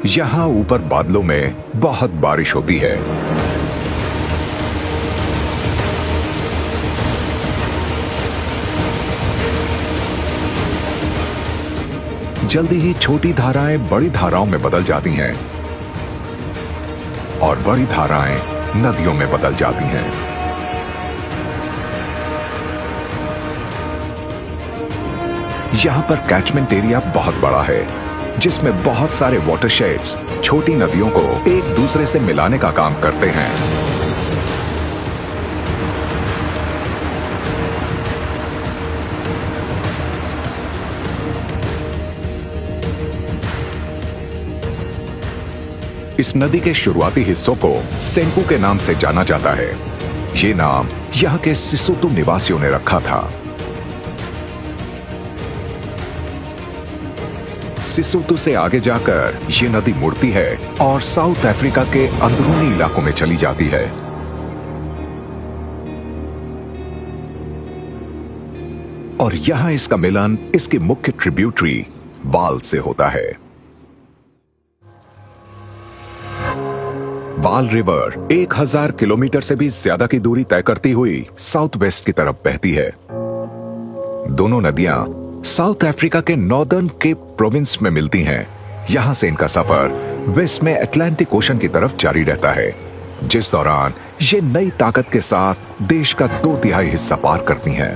यहाँ ऊपर बादलों में बहुत बारिश होती है। जल्दी ही छोटी धाराएं बड़ी धाराओं में बदल जाती हैं और बड़ी धाराएं नदियों में बदल जाती हैं। यहां पर कैचमेंट एरिया बहुत बड़ा है, जिसमें बहुत सारे वाटरशेड्स छोटी नदियों को एक दूसरे से मिलाने का काम करते हैं। इस नदी के शुरुआती हिस्सों को सेंकू के नाम से जाना जाता है। ये नाम यहाँ के सिसोतू निवासियों ने रखा था। सिसोतू से आगे जाकर ये नदी मुड़ती है और साउथ अफ्रीका के अंदरूनी इलाकों में चली जाती है। और यहां इसका मिलन इसकी मुख्य ट्रिब्यूटरी वाल से होता है। वाल रिवर 1000 किलोमीटर से भी ज्यादा की दूरी तय करती हुई साउथ वेस्ट की तरफ बहती है। दोनों नदियां साउथ अफ्रीका के नॉर्दर्न केप प्रोविंस में मिलती हैं। यहां से इनका सफर वेस्ट में अटलांटिक ओशन की तरफ जारी रहता है, जिस दौरान ये नई ताकत के साथ देश का 2/3 हिस्सा पार करती हैं।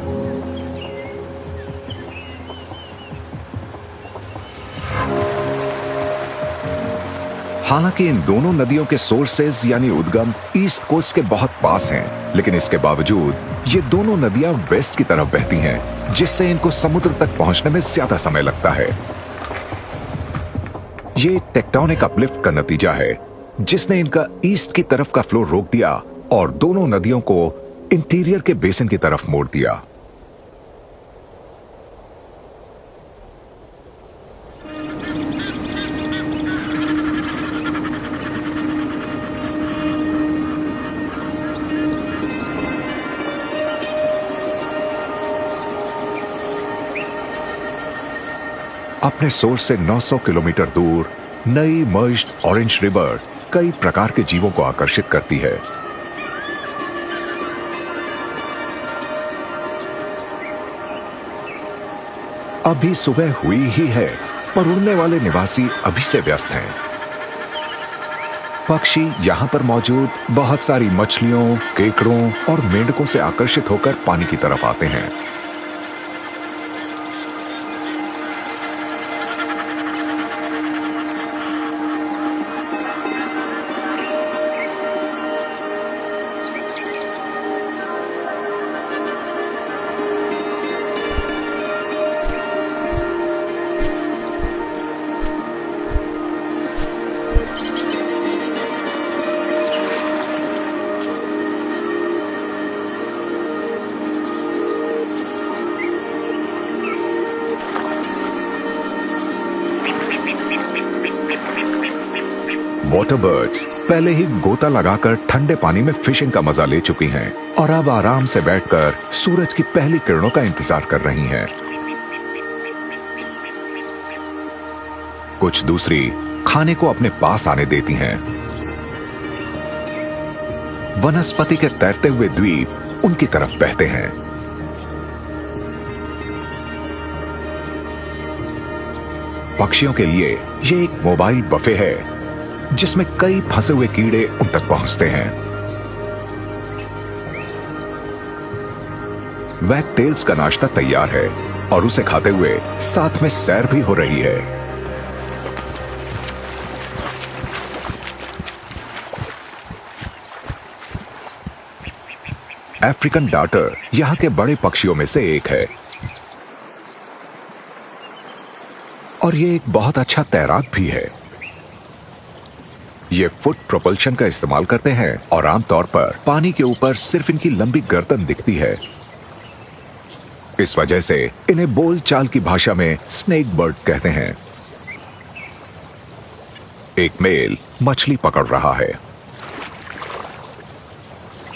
हालांकि इन दोनों नदियों के सोर्सेज यानी उद्गम ईस्ट कोस्ट के बहुत पास हैं, लेकिन इसके बावजूद ये दोनों नदियां वेस्ट की तरफ बहती हैं, जिससे इनको समुद्र तक पहुंचने में ज्यादा समय लगता है। ये टेक्टोनिक अपलिफ्ट का नतीजा है, जिसने इनका ईस्ट की तरफ का फ्लो रोक दिया और दोनों नदियों को इंटीरियर के बेसिन की तरफ मोड़ दिया। अपने सोर्स से 900 किलोमीटर दूर नई मर्ज्ड ऑरेंज रिवर कई प्रकार के जीवों को आकर्षित करती है। अभी सुबह हुई ही है, पर उड़ने वाले निवासी अभी से व्यस्त हैं। पक्षी यहां पर मौजूद बहुत सारी मछलियों, केकड़ों और मेंढकों से आकर्षित होकर पानी की तरफ आते हैं। वाटर बर्ड्स पहले ही गोता लगाकर ठंडे पानी में फिशिंग का मजा ले चुकी हैं और अब आराम से बैठकर सूरज की पहली किरणों का इंतजार कर रही हैं। कुछ दूसरी खाने को अपने पास आने देती हैं। वनस्पति के तैरते हुए द्वीप उनकी तरफ बहते हैं। पक्षियों के लिए यह एक मोबाइल बफे है, जिसमें कई फंसे हुए कीड़े उन तक पहुंचते हैं। वैगटेल्स का नाश्ता तैयार है और उसे खाते हुए साथ में सैर भी हो रही है। अफ्रीकन डार्टर यहां के बड़े पक्षियों में से एक है और यह एक बहुत अच्छा तैराक भी है। ये फुट प्रोपल्शन का इस्तेमाल करते हैं और आमतौर पर पानी के ऊपर सिर्फ इनकी लंबी गर्दन दिखती है। इस वजह से इन्हें बोलचाल की भाषा में स्नेक बर्ड कहते हैं। एक मेल मछली पकड़ रहा है।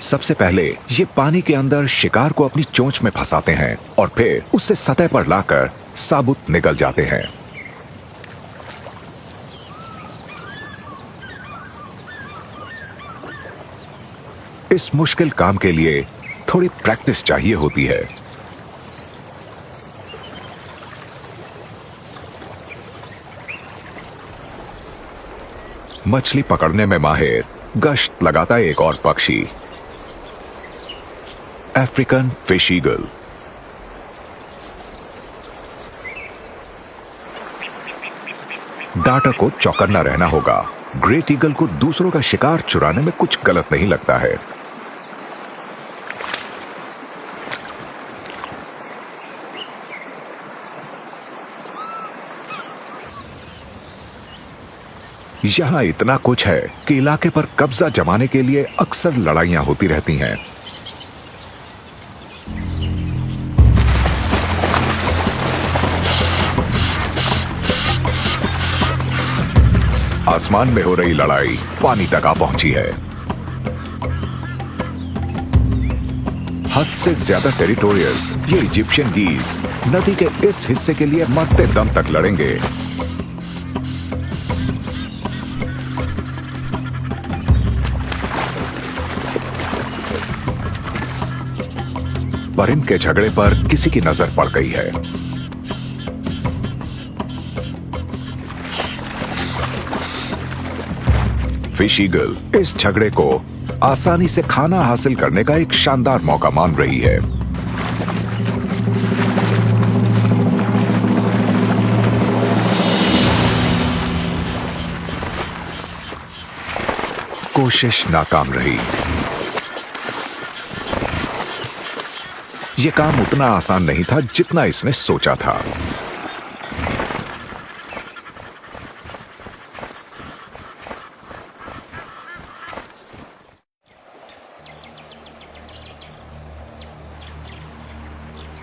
सबसे पहले ये पानी के अंदर शिकार को अपनी चोंच में फंसाते हैं और फिर उससे सतह पर लाकर साबुत निगल जाते हैं। इस मुश्किल काम के लिए थोड़ी प्रैक्टिस चाहिए होती है। मछली पकड़ने में माहिर गश्त लगाता है एक और पक्षी, अफ्रीकन फिश ईगल। डाटा को चौकन्ना रहना होगा। ग्रेट ईगल को दूसरों का शिकार चुराने में कुछ गलत नहीं लगता है। यहां इतना कुछ है कि इलाके पर कब्जा जमाने के लिए अक्सर लड़ाइयां होती रहती हैं। आसमान में हो रही लड़ाई पानी तक आ पहुंची है। हद से ज्यादा टेरिटोरियल ये इजिप्शियन गीज नदी के इस हिस्से के लिए मरते दम तक लड़ेंगे। पर इनके झगड़े पर किसी की नजर पड़ गई है। फिश ईगल इस झगड़े को आसानी से खाना हासिल करने का एक शानदार मौका मान रही है। कोशिश नाकाम रही। यह काम उतना आसान नहीं था जितना इसने सोचा था।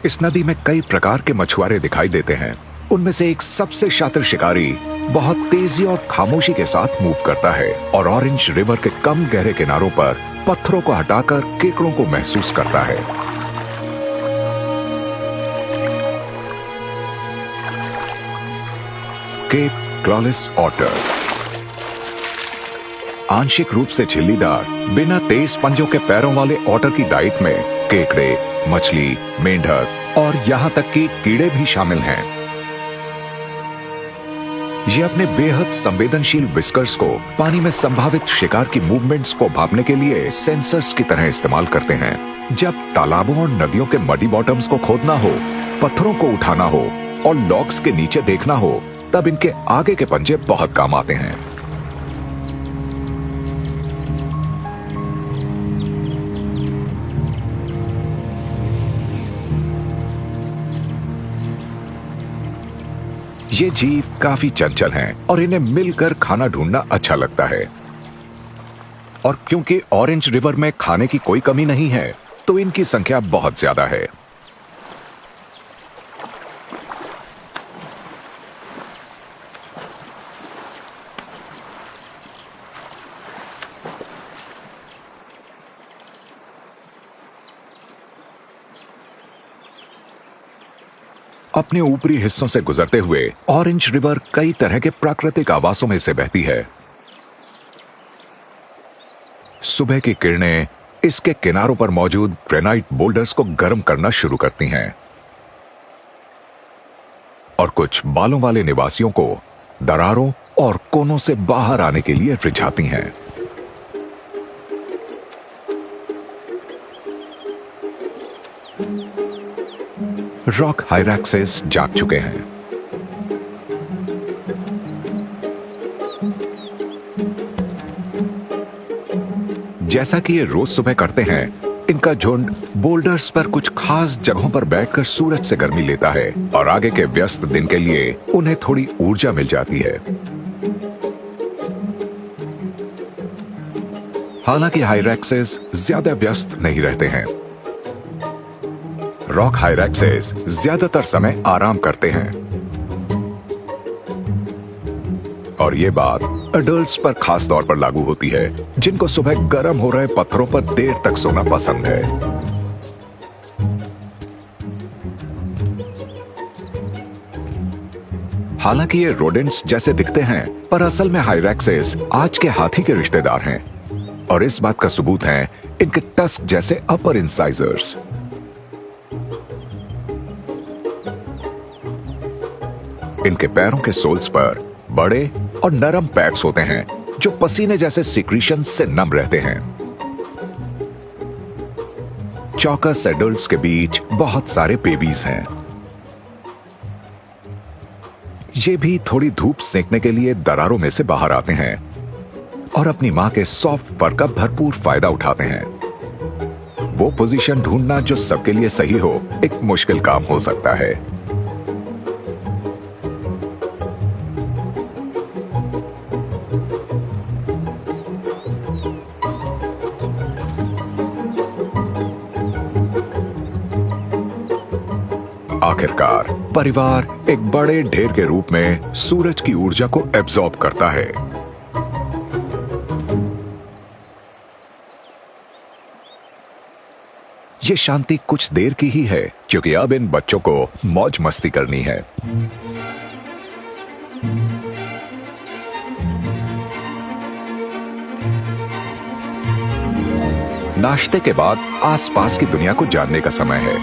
इस नदी में कई प्रकार के मछुआरे दिखाई देते हैं। उनमें से एक सबसे शातिर शिकारी बहुत तेजी और खामोशी के साथ मूव करता है और ऑरेंज रिवर के कम गहरे किनारों पर पत्थरों को हटाकर केकड़ों को महसूस करता है। केप क्लॉलेस ऑटर आंशिक रूप से झिल्लीदार, बिना तेज पंजों के पैरों वाले ऑटर की डाइट में केकड़े, मछली, मेंढक और यहां तक कि कीड़े भी शामिल हैं। ये अपने बेहद संवेदनशील विस्कर्स को पानी में संभावित शिकार की मूवमेंट्स को भांपने के लिए सेंसर्स की तरह इस्तेमाल करते हैं। जब तालाबों और नदियों के मडी बॉटम्स को खोदना हो, पत्थरों को उठाना हो और लॉक्स के नीचे देखना हो, तब इनके आगे के पंजे बहुत काम आते हैं। ये जीव काफी चंचल हैं और इन्हें मिलकर खाना ढूंढना अच्छा लगता है। और क्योंकि ऑरेंज रिवर में खाने की कोई कमी नहीं है, तो इनकी संख्या बहुत ज्यादा है। अपने ऊपरी हिस्सों से गुजरते हुए ऑरेंज रिवर कई तरह के प्राकृतिक आवासों में से बहती है। सुबह की किरणें इसके किनारों पर मौजूद ग्रेनाइट बोल्डर्स को गर्म करना शुरू करती हैं और कुछ बालों वाले निवासियों को दरारों और कोनों से बाहर आने के लिए रिझाती हैं। रॉक हायरैक्सेस जाग चुके हैं। जैसा कि ये रोज सुबह करते हैं, इनका झुंड बोल्डर्स पर कुछ खास जगहों पर बैठकर सूरज से गर्मी लेता है और आगे के व्यस्त दिन के लिए उन्हें थोड़ी ऊर्जा मिल जाती है। हालांकि हायरैक्सेस ज्यादा व्यस्त नहीं रहते हैं। रॉक हायरैक्सेस ज्यादातर समय आराम करते हैं और ये बात अडल्ट्स पर खास तौर पर लागू होती है, जिनको सुबह गर्म हो रहे पत्थरों पर देर तक सोना पसंद है। हालांकि ये रोडेंट्स जैसे दिखते हैं, पर असल में हायरैक्सेस आज के हाथी के रिश्तेदार हैं और इस बात का सबूत है इनके टस्क जैसे अपर इंसाइजर्स। इनके पैरों के सोल्स पर बड़े और नरम पैड्स होते हैं जो पसीने जैसे सिक्रीशन से नम रहते हैं। चौकस एडल्ट्स के बीच बहुत सारे बेबीज हैं। ये भी थोड़ी धूप सेकने के लिए दरारों में से बाहर आते हैं और अपनी मां के सॉफ्ट फर का भरपूर फायदा उठाते हैं। वो पोजीशन ढूंढना जो सबके लिए सही हो एक मुश्किल काम हो सकता है। आखिरकार परिवार एक बड़े ढेर के रूप में सूरज की ऊर्जा को एब्जॉर्ब करता है। ये शांति कुछ देर की ही है क्योंकि अब इन बच्चों को मौज मस्ती करनी है। नाश्ते के बाद आसपास की दुनिया को जानने का समय है।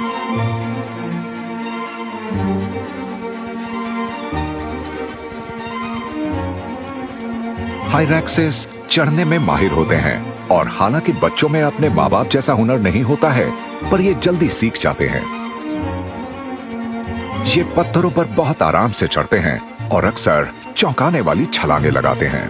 हायरैक्सिस चढ़ने में माहिर होते हैं और हालांकि बच्चों में अपने माँ बाप जैसा हुनर नहीं होता है, पर ये जल्दी सीख जाते हैं। ये पत्थरों पर बहुत आराम से चढ़ते हैं और अक्सर चौंकाने वाली छलांगे लगाते हैं।